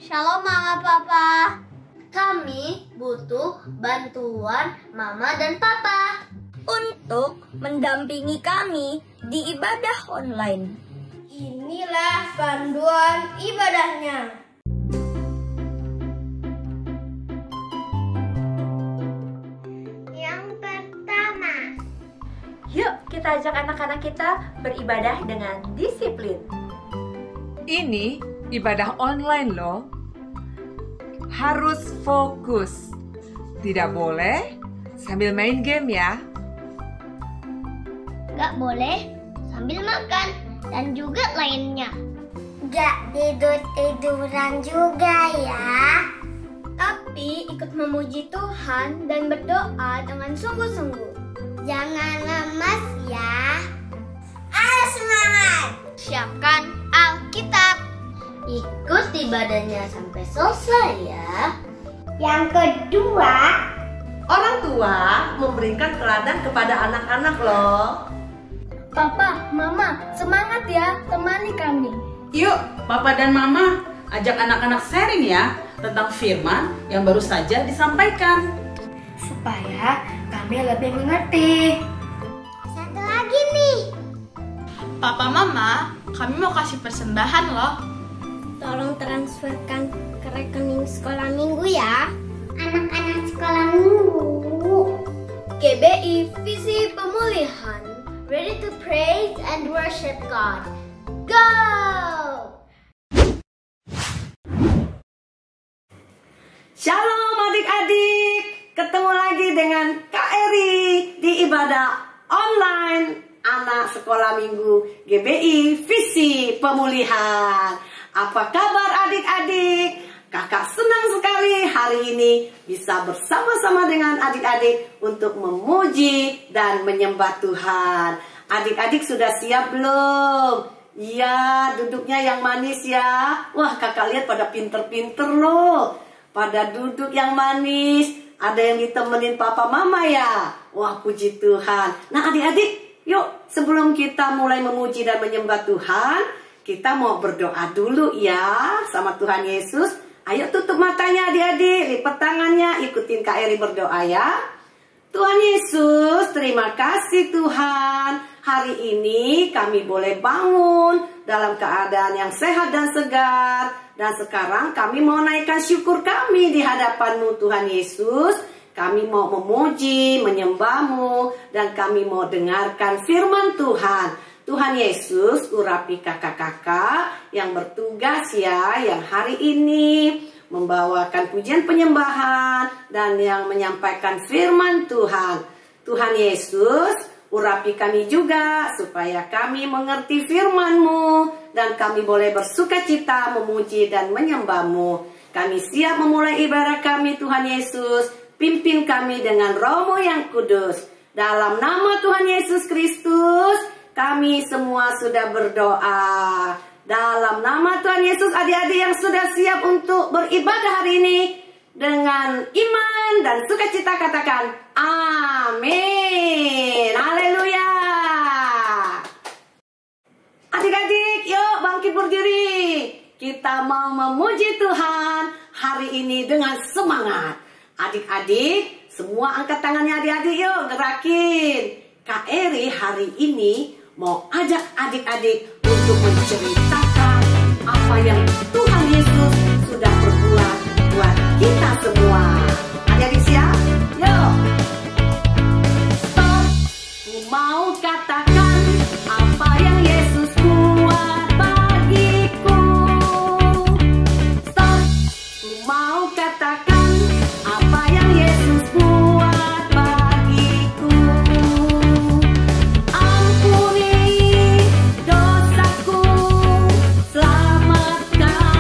Shalom Mama Papa. Kami butuh bantuan Mama dan Papa untuk mendampingi kami di ibadah online. Inilah panduan ibadahnya. Yang pertama, yuk kita ajak anak-anak kita beribadah dengan disiplin. Ini ibadah online loh. Harus fokus. Tidak boleh sambil main game ya. gak boleh sambil makan dan juga lainnya. Gak tidur-tiduran juga ya. Tapi ikut memuji Tuhan dan berdoa dengan sungguh-sungguh. Jangan lemas ya. Ayo semangat. Siapkan Alkitab. Ikut ibadahnya sampai selesai ya. Yang kedua, Orang tua memberikan teladan kepada anak-anak loh. Papa, Mama, semangat ya, temani kami. Yuk, Papa dan Mama ajak anak-anak sharing ya tentang firman yang baru saja disampaikan. Supaya kami lebih mengerti. satu lagi nih. Papa Mama, kami mau kasih persembahan loh. Tolong transferkan ke rekening sekolah minggu ya. Anak-anak sekolah minggu. GBI Visi Pemulihan. Ready to praise and worship God. Go! Shalom adik-adik. Ketemu lagi dengan Kak Eri di ibadah online anak sekolah minggu GBI Visi Pemulihan. Apa kabar adik-adik? Kakak senang sekali hari ini bisa bersama-sama dengan adik-adik untuk memuji dan menyembah Tuhan. Adik-adik sudah siap belum? Iya, duduknya yang manis ya. Wah, kakak lihat pada pinter-pinter loh. Pada duduk yang manis. Ada yang ditemenin papa mama ya. Wah, puji Tuhan. Nah adik-adik, yuk sebelum kita mulai memuji dan menyembah Tuhan, kita mau berdoa dulu ya sama Tuhan Yesus. Ayo tutup matanya adik-adik, lipat tangannya, ikutin Kak Eri berdoa ya. Tuhan Yesus, terima kasih Tuhan. Hari ini kami boleh bangun dalam keadaan yang sehat dan segar. Dan sekarang kami mau naikkan syukur kami di hadapan-Mu Tuhan Yesus. Kami mau memuji, menyembah-Mu, dan kami mau dengarkan firman Tuhan. Tuhan Yesus, urapi kakak-kakak yang bertugas ya, yang hari ini membawakan pujian penyembahan dan yang menyampaikan firman Tuhan. Tuhan Yesus, urapi kami juga supaya kami mengerti firman-Mu dan kami boleh bersuka cita memuji dan menyembah-Mu. Kami siap memulai ibadah kami Tuhan Yesus. Pimpin kami dengan Roh-Mu yang kudus. Dalam nama Tuhan Yesus Kristus, kami semua sudah berdoa. Dalam nama Tuhan Yesus, adik-adik yang sudah siap untuk beribadah hari ini dengan iman dan sukacita katakan amin. Haleluya. Adik-adik, yuk bangkit berdiri. Kita mau memuji Tuhan hari ini dengan semangat. Adik-adik, semua angkat tangannya adik-adik, yuk gerakin. Kak Eri hari ini mau ajak adik-adik untuk menceritakan apa yang Tuhan Yesus sudah berbuat buat kita semua. Adik-adik siap? Yuk. Stop. Ku mau katakan apa yang Yesus buat bagiku. Stop. Ku mau katakan apa yang Yesus buat bagiku. Ampuni dosaku, selamatkan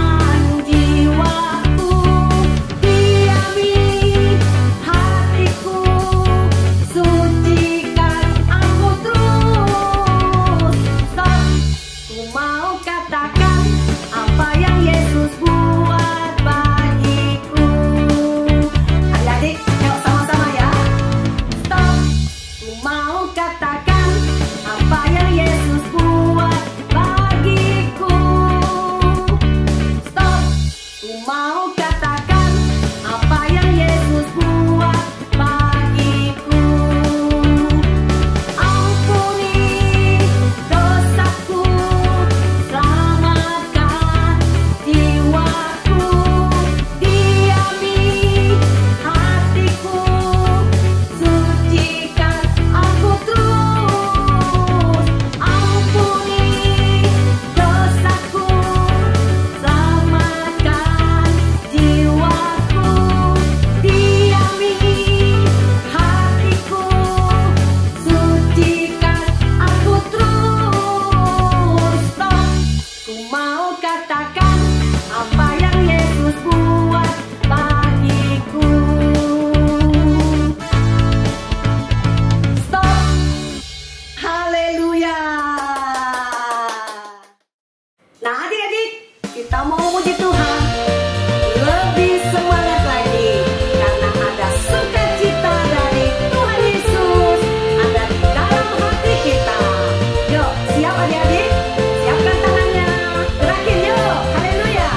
ku mau katakan apa yang Yesus buat bagiku. Ampuni dosaku, selamatkan jiwaku, diami hatiku, sucikan aku terus. Ampuni dosaku, selamatkan jiwaku, diami hatiku, sucikan aku terus. Stop, ku mau katakan apa yang Yesus buat bagiku. Stop, haleluya. Nah adik-adik, kita mau memuji Tuhan lebih semangat lagi karena ada sukacita dari Tuhan Yesus ada di dalam hati kita. Yuk, siap adik-adik? Siapkan tangannya, gerakin yuk, haleluya.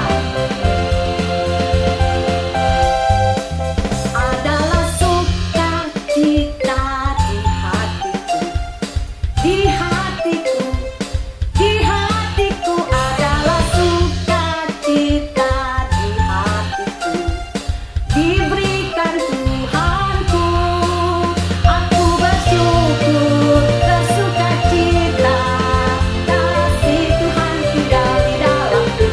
Adalah sukacita di hatiku, di hatiku, di hatiku adalah sukacita di hatiku, diberikan Tuhanku. Aku bersyukur, bersukacita, kasih Tuhan tinggal di dalamku.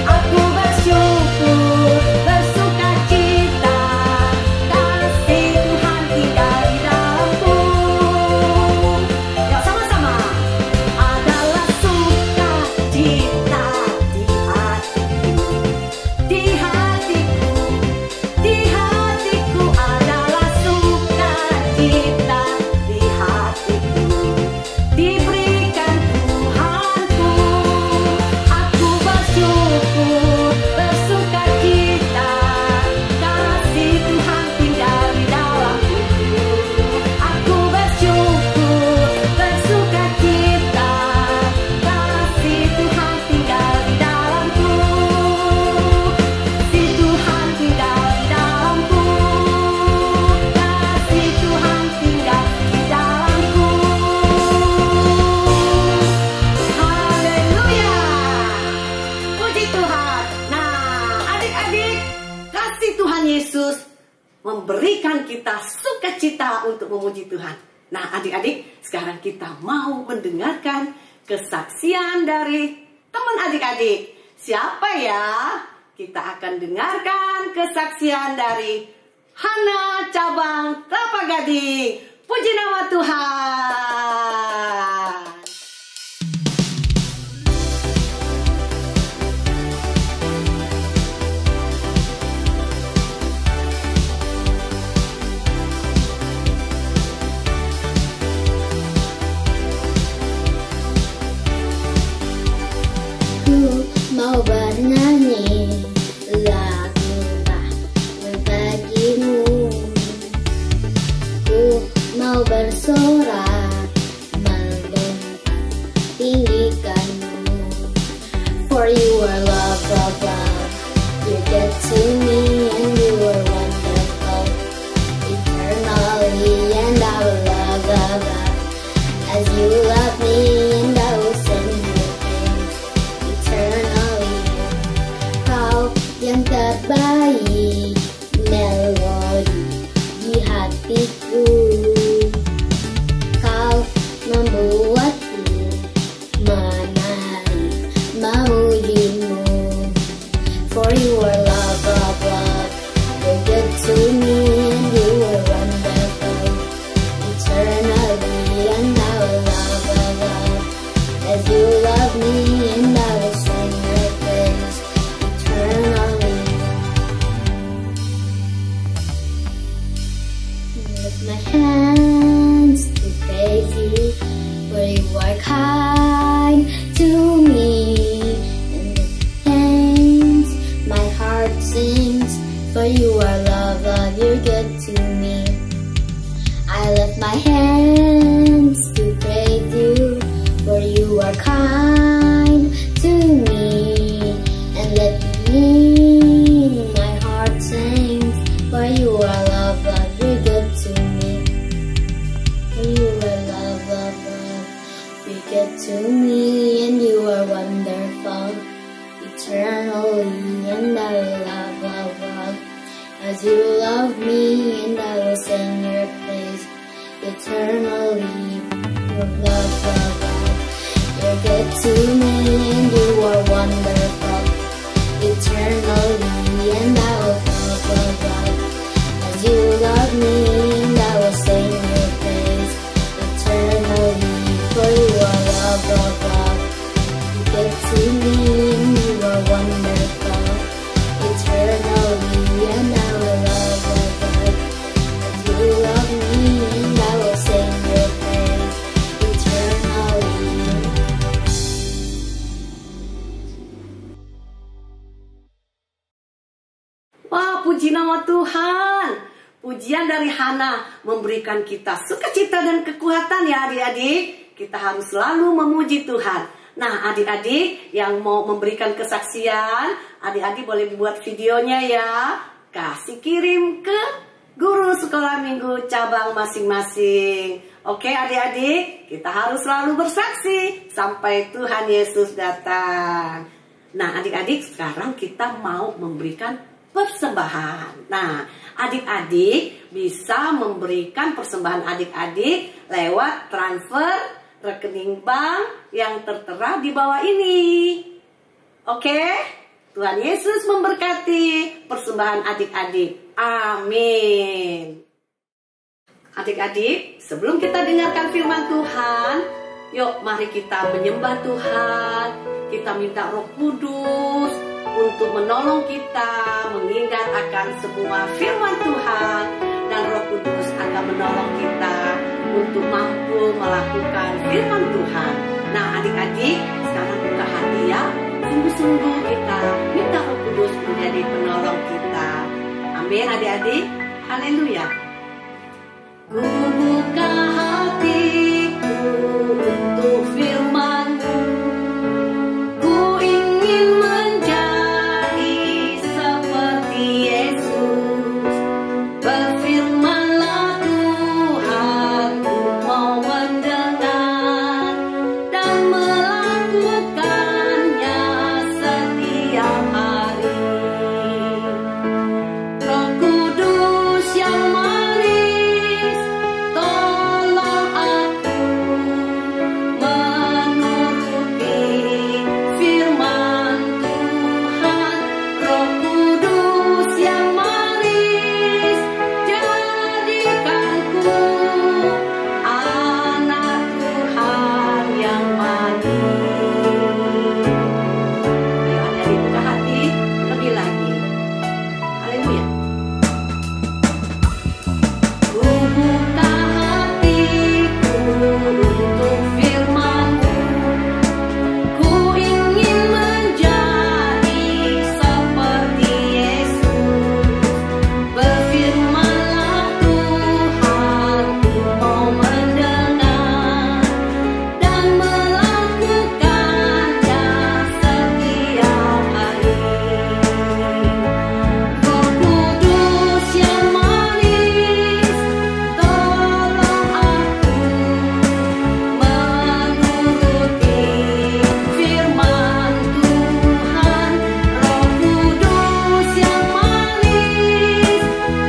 Aku bersyukur, bersukacita, kasih Tuhan tinggal di dalamku. Yuk sama-sama. Adalah sukacita di hatiku, di hatiku, di hatiku adalah sukacita di hatiku, diberikan Tuhanku. Aku bersyukur, bersukacita, kasih Tuhan tinggal di dalamku. Aku bersyukur, bersukacita, kasih Tuhan tinggal di dalamku. Si Tuhan tinggal di dalamku, kasih Tuhan tinggal di dalamku. Haleluya, puji Tuhan. Nah adik-adik, kasih Tuhan Yesus memberikan kita sukacita untuk memuji Tuhan. Nah adik-adik, sekarang kita mau mendengarkan kesaksian dari teman adik-adik. Siapa ya? Kita akan dengarkan kesaksian dari Hana cabang Kelapa Gading. Puji nama Tuhan. Ku mau bernyanyi lagu bagimu. Ku mau bersorak tinggikanmu. For you are love, love, love. You get to me and you are wonderful. Eternally and I will love, love, love. As you love me and I will sing your praise. Eternally, kau yang terbaik, melodi di hatiku. Kau membuatku menari memujimu. For you are love, love, love. You're good to me and you are wonderful. Eternally and I will love, love, love. As you love me and I will sing your praise. Eternally. Lift my hands to praise you, for you are kind to me. And with thanks my heart sings, for you are love, love, you're good to me. I lift my hands to praise you, for you are kind to me. And let me sing, my heart sings, for you are love, love, you're good to me. For you are love, love, love, you're good to me, and you are wonderful, eternally, and I will love, love, love, as you love me, and I will sing your praise, eternally, your love, love, love, you're good to me, and you are wonderful, eternally, and I will love, love, love, as you love me, and I will sing your praise, eternally, for you are love, love, love, you're good to me, and you are wonderful, eternally, and I will love, love, love, as you love me, and I will sing your praise, eternally. Wah, puji nama Tuhan. Pujian dari Hana memberikan kita sukacita dan kekuatan ya adik-adik. Kita harus selalu memuji Tuhan. Nah, adik-adik yang mau memberikan kesaksian, adik-adik boleh buat videonya ya. Kasih kirim ke guru sekolah minggu cabang masing-masing. Oke adik-adik, kita harus selalu bersaksi sampai Tuhan Yesus datang. Nah, adik-adik, sekarang kita mau memberikan persembahan. Nah, adik-adik bisa memberikan persembahan adik-adik lewat transfer rekening bank yang tertera di bawah ini. Oke? Tuhan Yesus memberkati persembahan adik-adik. Amin. Adik-adik, sebelum kita dengarkan firman Tuhan, yuk mari kita menyembah Tuhan. Kita minta Roh Kudus untuk menolong kita mengingat akan semua firman Tuhan, dan Roh Kudus akan menolong kita untuk mampu melakukan firman Tuhan. Nah adik-adik, sekarang buka hati ya, sungguh-sungguh kita minta Roh Kudus menjadi penolong kita. Amin adik-adik, haleluya. Ku buka hatiku untuk firman-Mu, ku ingin menjadi seperti Yesus. Berfirmanlah Tuhan, ku mau mendengar dan melakukannya setiap hari. Roh Kudus yang manis, tolong aku menuruti firman Tuhan. Roh Kudus yang manis, jadikanku anak Tuhan yang manis. Ayo adik-adik buka hati lebih lagi. Haleluya. Ku buka hatiku untuk firman-Mu, ku ingin menjadi seperti Yesus. Berfirmanlah Tuhan, ku mau mendengar dan melakukannya setiap hari. Roh Kudus yang manis, tolong aku menuruti firman Tuhan. Roh Kudus yang manis,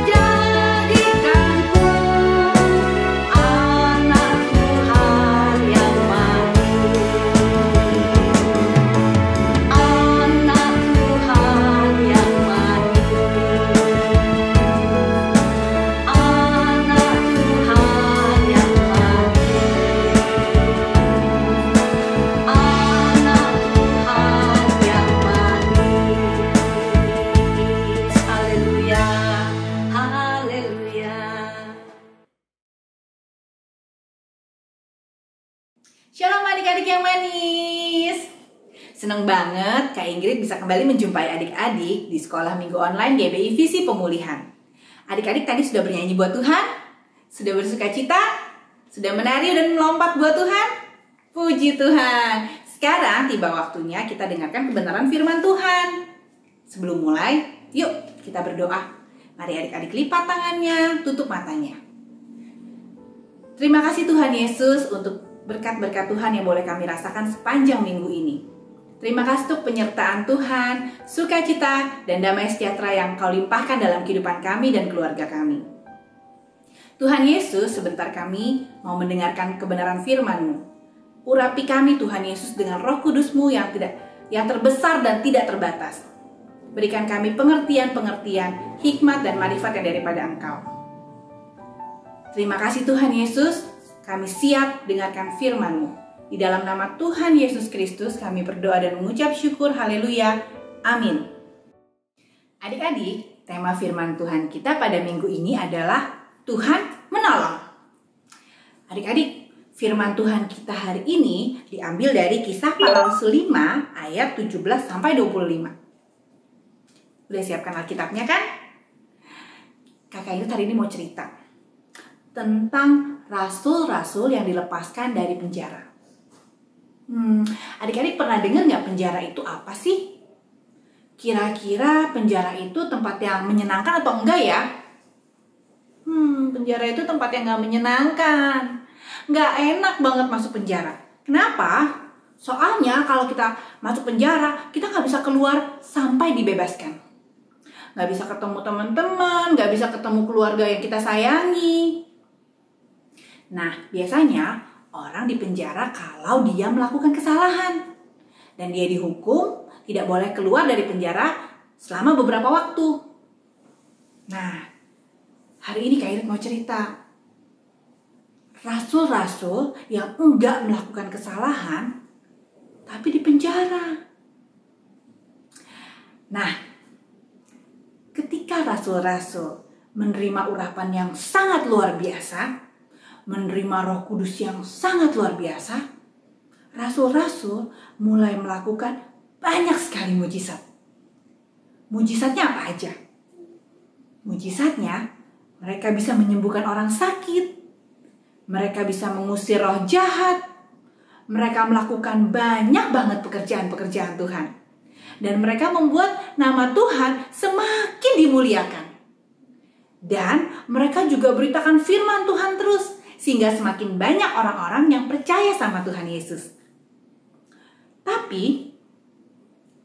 jadikanku anak Tuhan yang manis. Anak Tuhan yang manis. Anak Tuhan yang manis. Anak Tuhan yang manis. Haleluya. Haleluya. Shalom adik-adik yang manis. Senang banget Kak Ingrid bisa kembali menjumpai adik-adik di sekolah minggu online GBI Visi Pemulihan. Adik-adik tadi sudah bernyanyi buat Tuhan? Sudah bersuka cita? Sudah menari dan melompat buat Tuhan? Puji Tuhan. Sekarang tiba waktunya kita dengarkan kebenaran firman Tuhan. Sebelum mulai, yuk kita berdoa. Mari adik-adik lipat tangannya, tutup matanya. Terima kasih Tuhan Yesus untuk berkat-berkat Tuhan yang boleh kami rasakan sepanjang minggu ini. Terima kasih untuk penyertaan Tuhan, sukacita, dan damai sejahtera yang Kau limpahkan dalam kehidupan kami dan keluarga kami. Tuhan Yesus, sebentar kami mau mendengarkan kebenaran firman-Mu. Urapi kami Tuhan Yesus dengan Roh Kudus-Mu yang terbesar dan tidak terbatas. Berikan kami pengertian-pengertian, hikmat dan marifat yang daripada Engkau. Terima kasih Tuhan Yesus, kami siap dengarkan firman-Mu. Di dalam nama Tuhan Yesus Kristus kami berdoa dan mengucap syukur, haleluya, amin. Adik-adik, tema firman Tuhan kita pada minggu ini adalah Tuhan menolong. Adik-adik, firman Tuhan kita hari ini diambil dari Kisah Para Rasul 5 ayat 17-25. Udah siapkan Alkitabnya kan? Kakak Ingrid hari ini mau cerita tentang rasul-rasul yang dilepaskan dari penjara. Adik-adik pernah dengar nggak penjara itu apa sih? Kira-kira penjara itu tempat yang menyenangkan atau enggak ya? Penjara itu tempat yang nggak menyenangkan. Nggak enak banget masuk penjara. Kenapa? Soalnya kalau kita masuk penjara, kita nggak bisa keluar sampai dibebaskan. Nggak bisa ketemu teman-teman, nggak bisa ketemu keluarga yang kita sayangi. Nah, biasanya orang di penjara kalau dia melakukan kesalahan. Dan dia dihukum, tidak boleh keluar dari penjara selama beberapa waktu. Nah, hari ini Kak Irit mau cerita. Rasul-rasul yang enggak melakukan kesalahan, tapi di penjara. Nah, ketika rasul-rasul menerima urapan yang sangat luar biasa, menerima Roh Kudus yang sangat luar biasa, rasul-rasul mulai melakukan banyak sekali mujizat. Mujizatnya apa aja? Mujizatnya, mereka bisa menyembuhkan orang sakit, mereka bisa mengusir roh jahat, mereka melakukan banyak banget pekerjaan-pekerjaan Tuhan. Dan mereka membuat nama Tuhan semakin dimuliakan. Dan mereka juga beritakan firman Tuhan terus, sehingga semakin banyak orang-orang yang percaya sama Tuhan Yesus. Tapi,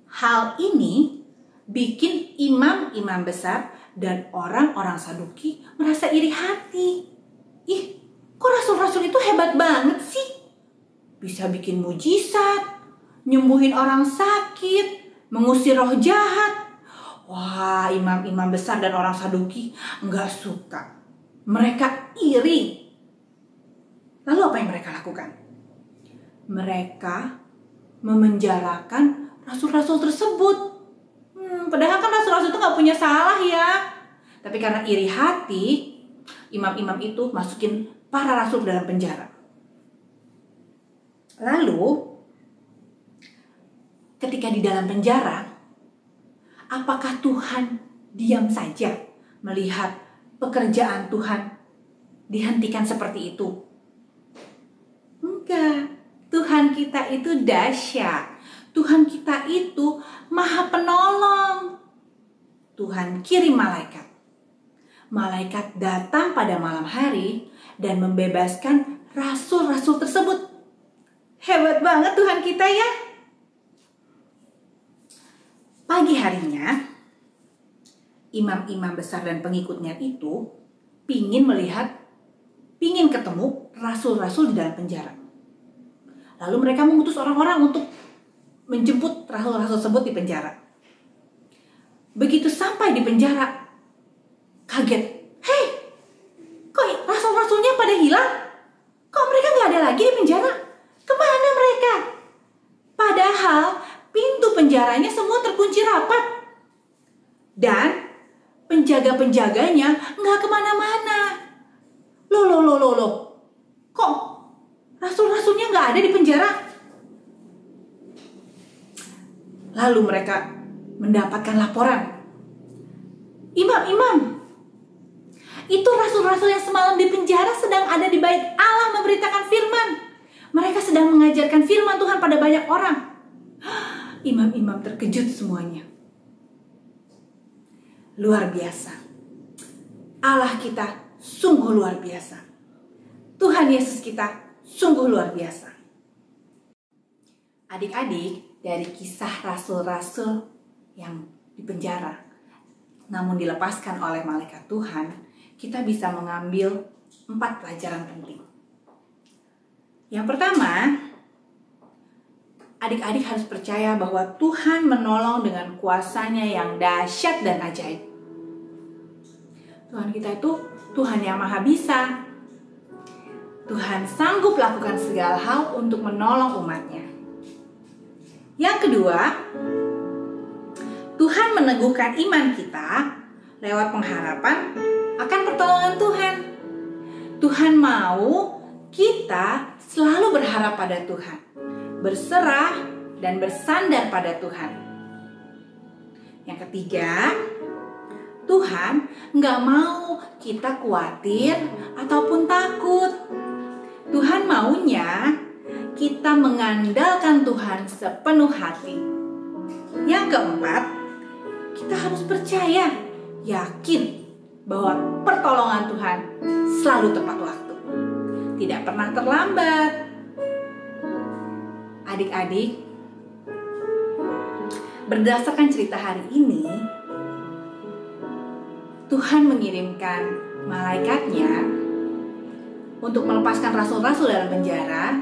hal ini bikin imam-imam besar dan orang-orang Saduki merasa iri hati. Ih, kok rasul-rasul itu hebat banget sih? Bisa bikin mujizat, nyembuhin orang sakit, mengusir roh jahat. Wah, imam-imam besar dan orang Saduki nggak suka. Mereka iri. Lalu apa yang mereka lakukan? Mereka memenjarakan rasul-rasul tersebut. Padahal kan rasul-rasul itu nggak punya salah ya. Tapi karena iri hati, imam-imam itu masukin para rasul ke dalam penjara. Lalu, ketika di dalam penjara, apakah Tuhan diam saja melihat pekerjaan Tuhan dihentikan seperti itu? Enggak, Tuhan kita itu dahsyat. Tuhan kita itu Maha Penolong. Tuhan kirim malaikat. Malaikat datang pada malam hari dan membebaskan rasul-rasul tersebut. Hebat banget Tuhan kita ya. Pagi harinya, imam-imam besar dan pengikutnya itu pingin ketemu rasul-rasul di dalam penjara. Lalu mereka mengutus orang-orang untuk menjemput rasul-rasul tersebut di penjara. Begitu sampai di penjara, kaget. Hei, kok rasul-rasulnya pada hilang? Kok mereka nggak ada lagi di penjara? Kemana mereka? Padahal pintu penjaranya semua terkunci rapat. Dan penjaga-penjaganya nggak kemana-mana. Loh. Kok rasul-rasulnya nggak ada di penjara? Lalu mereka mendapatkan laporan. Imam, itu rasul-rasul yang semalam di penjara sedang ada di bait Allah memberitakan firman. Mereka sedang mengajarkan firman Tuhan pada banyak orang. Imam-imam terkejut semuanya. luar biasa. Allah kita sungguh luar biasa. Tuhan Yesus kita sungguh luar biasa. Adik-adik, dari kisah rasul-rasul yang dipenjara namun dilepaskan oleh malaikat Tuhan, kita bisa mengambil 4 pelajaran penting. Yang pertama, adik-adik harus percaya bahwa Tuhan menolong dengan kuasanya yang dahsyat dan ajaib. Tuhan kita itu Tuhan yang maha bisa. Tuhan sanggup lakukan segala hal untuk menolong umatnya. Yang kedua, Tuhan meneguhkan iman kita lewat pengharapan akan pertolongan Tuhan. Tuhan mau kita selalu berharap pada Tuhan, berserah dan bersandar pada Tuhan. Yang ketiga, Tuhan nggak mau kita khawatir ataupun takut. Tuhan maunya kita mengandalkan Tuhan sepenuh hati. Yang keempat, kita harus percaya, yakin bahwa pertolongan Tuhan selalu tepat waktu, tidak pernah terlambat. Adik-adik, berdasarkan cerita hari ini, Tuhan mengirimkan malaikatnya untuk melepaskan rasul-rasul dalam penjara,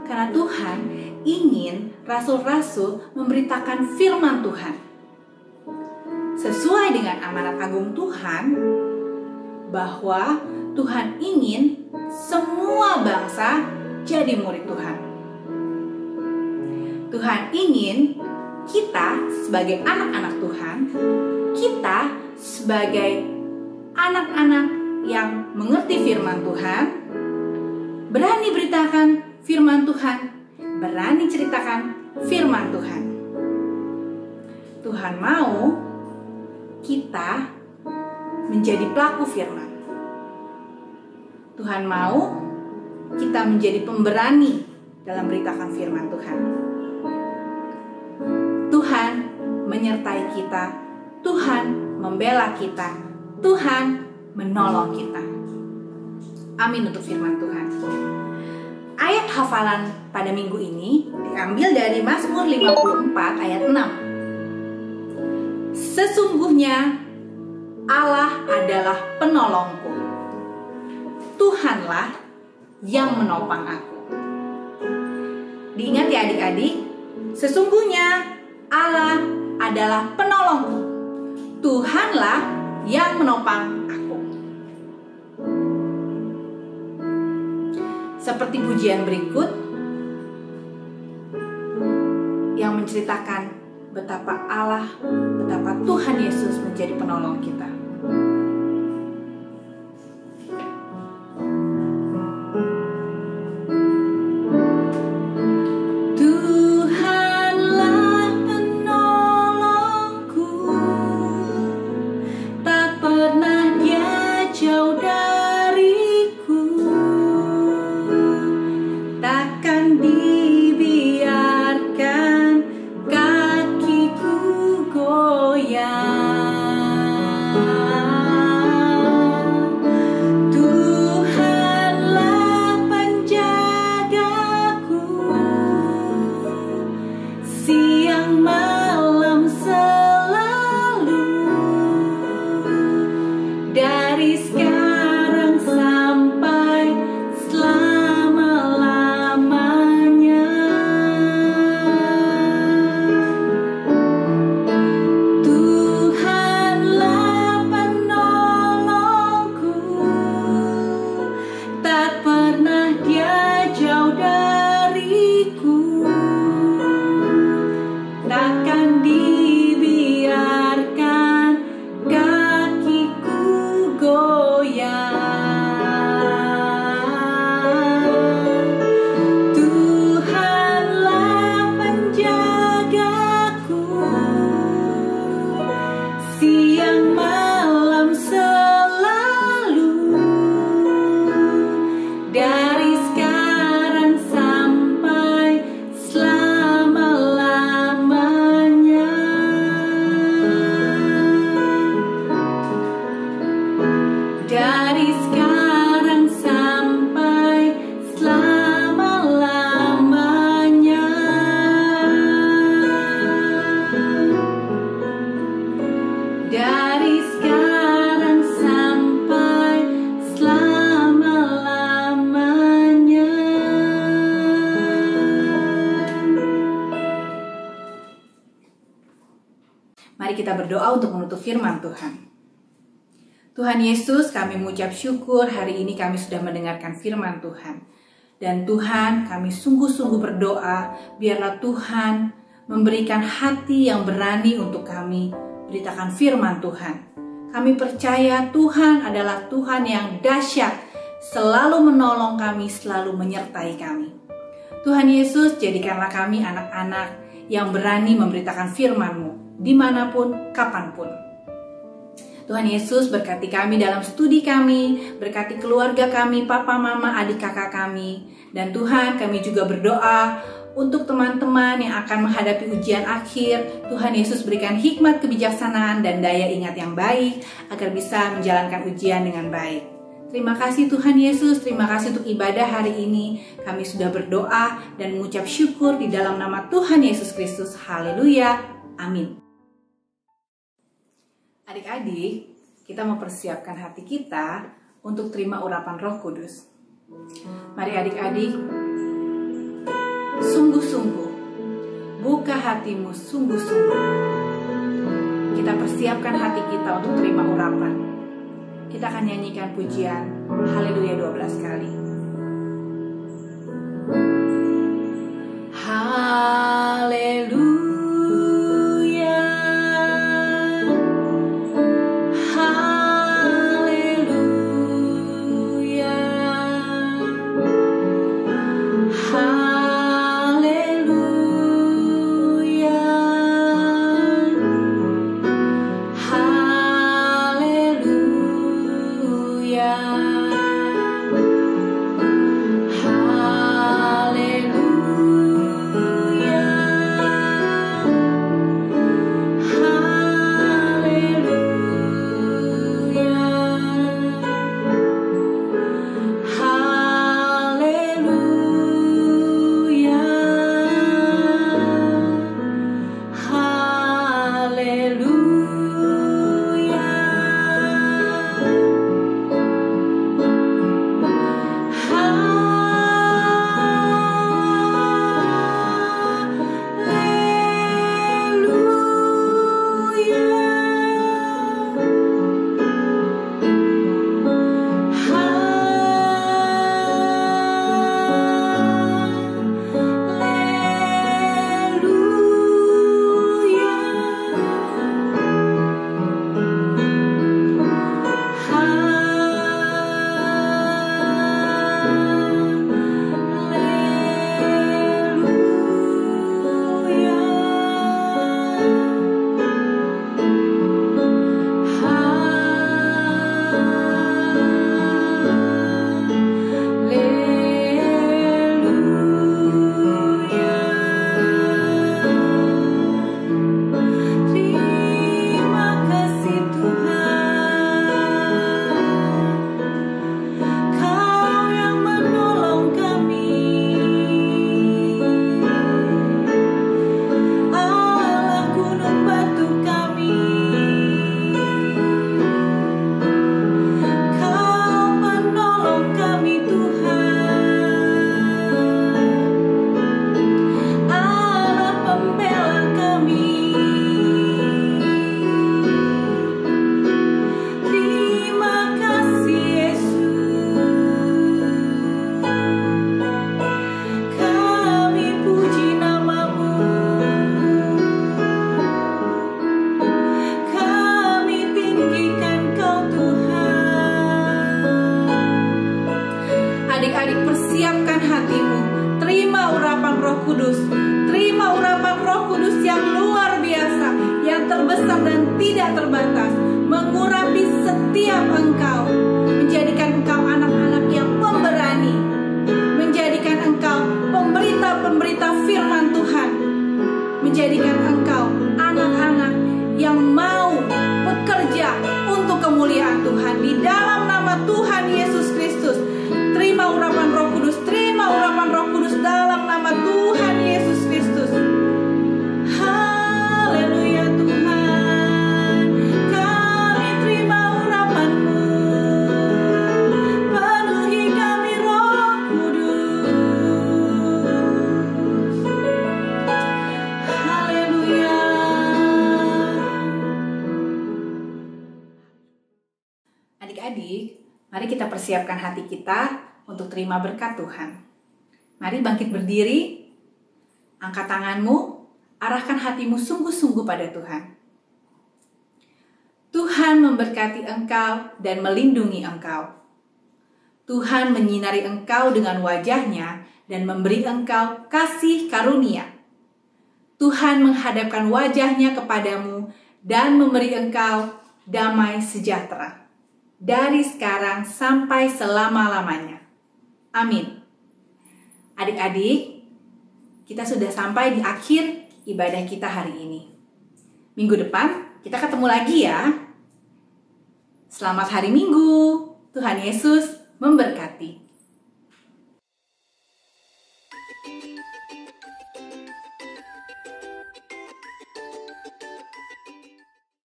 karena Tuhan ingin rasul-rasul memberitakan firman Tuhan. Sesuai dengan amanat agung Tuhan, bahwa Tuhan ingin semua bangsa jadi murid Tuhan. Tuhan ingin kita sebagai anak-anak Tuhan, kita sebagai anak-anak yang mengerti firman Tuhan, berani beritakan firman Tuhan, berani ceritakan firman Tuhan. Tuhan mau kita menjadi pelaku firman. Tuhan mau kita menjadi pemberani dalam beritakan firman Tuhan. Tuhan menyertai kita, Tuhan membela kita, Tuhan menolong kita. Amin untuk firman Tuhan. Ayat hafalan pada minggu ini diambil dari Mazmur 54 ayat 6. Sesungguhnya Allah adalah penolongku. Tuhanlah yang menopang aku. Diingat ya adik-adik, sesungguhnya Allah adalah penolongku. Tuhanlah yang menopang aku. Seperti pujian berikut yang menceritakan betapa Allah, betapa Tuhan Yesus menjadi penolong kita. dari sekarang sampai selama-lamanya. Mari kita berdoa untuk menutup firman Tuhan. Tuhan Yesus, kami mengucap syukur hari ini kami sudah mendengarkan firman Tuhan. Dan Tuhan, kami sungguh-sungguh berdoa, biarlah Tuhan memberikan hati yang berani untuk kami beritakan firman Tuhan. Kami percaya Tuhan adalah Tuhan yang dahsyat, selalu menolong kami, selalu menyertai kami. Tuhan Yesus, jadikanlah kami anak-anak yang berani memberitakan firman-Mu, dimanapun, kapanpun. Tuhan Yesus, berkati kami dalam studi kami, berkati keluarga kami, papa, mama, adik, kakak kami. Dan Tuhan, kami juga berdoa untuk teman-teman yang akan menghadapi ujian akhir. Tuhan Yesus berikan hikmat, kebijaksanaan, dan daya ingat yang baik, agar bisa menjalankan ujian dengan baik. Terima kasih Tuhan Yesus, terima kasih untuk ibadah hari ini. Kami sudah berdoa dan mengucap syukur di dalam nama Tuhan Yesus Kristus. Haleluya, amin. Adik-adik, kita mempersiapkan hati kita untuk terima urapan Roh Kudus. Mari adik-adik, sungguh-sungguh, buka hatimu sungguh-sungguh. Kita persiapkan hati kita untuk terima urapan. Kita akan nyanyikan pujian Haleluya 12 kali. Haleluya. terbesar dan tidak terbatas, mengurapi setiap engkau, menjadikan engkau anak-anak yang pemberani, menjadikan engkau pemberita-pemberita firman Tuhan, menjadikan engkau anak-anak yang mau bekerja untuk kemuliaan Tuhan. Di dalam nama Tuhan Yesus Kristus, terima urapan Roh Kudus, terima urapan Roh Kudus dalam nama Tuhan Yesus Kristus. Haleluya Tuhan. Adik-adik, mari kita persiapkan hati kita untuk terima berkat Tuhan. Mari bangkit berdiri, angkat tanganmu, arahkan hatimu sungguh-sungguh pada Tuhan. Tuhan memberkati engkau dan melindungi engkau. Tuhan menyinari engkau dengan wajah-Nya dan memberi engkau kasih karunia. Tuhan menghadapkan wajah-Nya kepadamu dan memberi engkau damai sejahtera dari sekarang sampai selama-lamanya. Amin. Adik-adik, kita sudah sampai di akhir ibadah kita hari ini. Minggu depan kita ketemu lagi ya. Selamat hari Minggu. Tuhan Yesus memberkati.